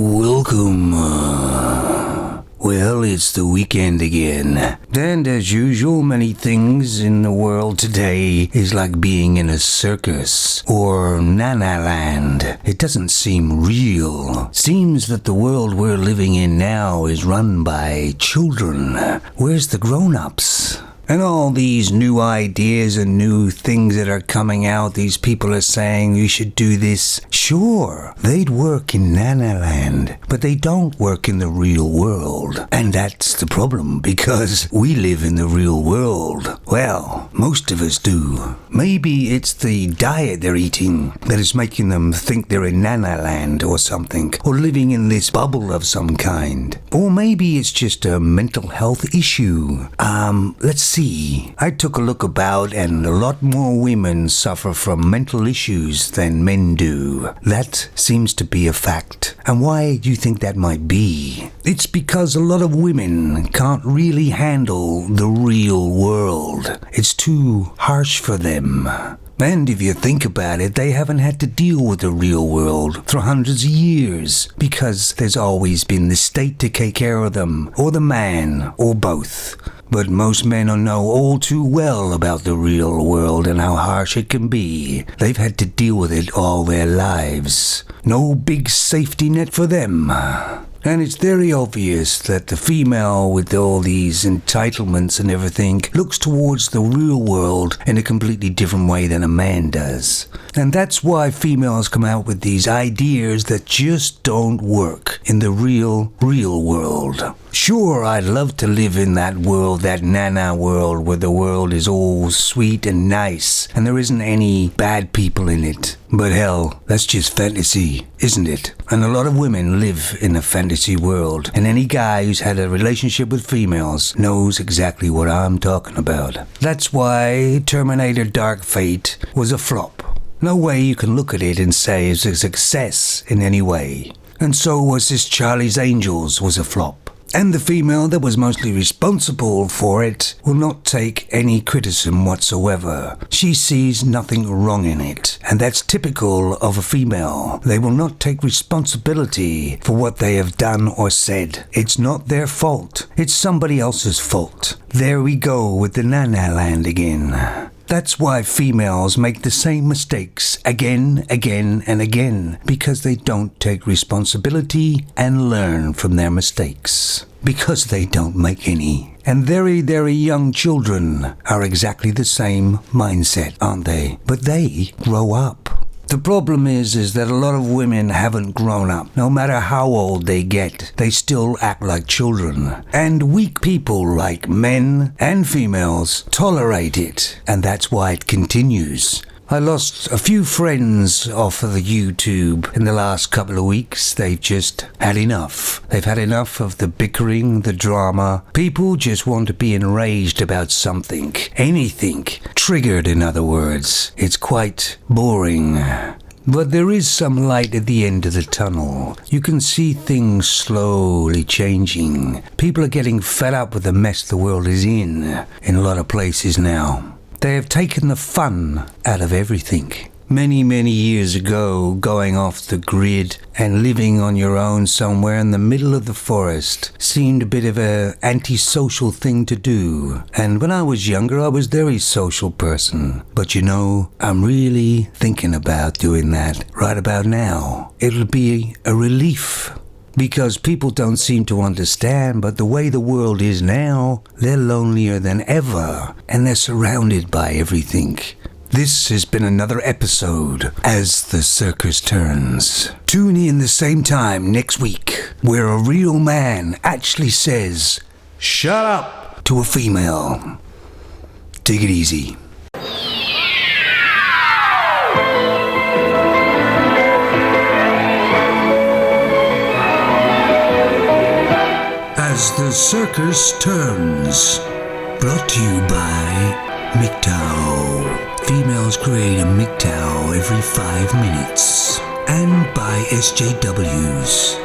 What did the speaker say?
Welcome. Well, it's the weekend again. And as usual, many things in the world today is like being in a circus or Nana Land. It doesn't seem real. Seems that the world we're living in now is run by children. Where's the grown-ups? And all these new ideas and new things that are coming out, these people are saying you should do this. Sure, they'd work in Nana Land, but they don't work in the real world. And that's the problem, because we live in the real world. Well, most of us do. Maybe it's the diet they're eating that is making them think they're in Nana Land or something, or living in this bubble of some kind. Or maybe it's just a mental health issue. Let's see. I took a look about, and a lot more women suffer from mental issues than men do. That seems to be a fact. And why do you think that might be? It's because a lot of women can't really handle the real world. It's too harsh for them. And if you think about it, they haven't had to deal with the real world for hundreds of years, because there's always been the state to take care of them, or the man, or both. But most men know all too well about the real world and how harsh it can be. They've had to deal with it all their lives. No big safety net for them. And it's very obvious that the female with all these entitlements and everything looks towards the real world in a completely different way than a man does. And that's why females come out with these ideas that just don't work in the real world. Sure, I'd love to live in that world, that Nana world, where the world is all sweet and nice, and there isn't any bad people in it. But hell, that's just fantasy, isn't it? And a lot of women live in a fantasy world, and any guy who's had a relationship with females knows exactly what I'm talking about. That's why Terminator Dark Fate was a flop. No way you can look at it and say it's a success in any way. And so was this Charlie's Angels was a flop. And the female that was mostly responsible for it will not take any criticism whatsoever. She sees nothing wrong in it. And that's typical of a female. They will not take responsibility for what they have done or said. It's not their fault. It's somebody else's fault. There we go with the Nana Land again. That's why females make the same mistakes again, and again, because they don't take responsibility and learn from their mistakes. Because they don't make any. And very young children are exactly the same mindset, aren't they? But they grow up. The problem is that a lot of women haven't grown up. No matter how old they get, they still act like children. And weak people like men and females tolerate it. And that's why it continues. I lost a few friends off of the YouTube in the last couple of weeks. They've just had enough. They've had enough of the bickering, the drama. People just want to be enraged about something. Anything. Triggered, in other words. It's quite boring. But there is some light at the end of the tunnel. You can see things slowly changing. People are getting fed up with the mess the world is in a lot of places now. They have taken the fun out of everything. Many years ago, going off the grid and living on your own somewhere in the middle of the forest seemed a bit of an antisocial thing to do. And when I was younger, I was a very social person. But I'm really thinking about doing that right about now. It'll be a relief. Because people don't seem to understand, but the way the world is now, they're lonelier than ever, and they're surrounded by everything. This has been another episode as the circus turns. Tune in the same time next week, where a real man actually says, "Shut up," to a female. Take it easy. As the circus turns. Brought to you by MGTOW. Females create a MGTOW every 5 minutes. And by SJWs.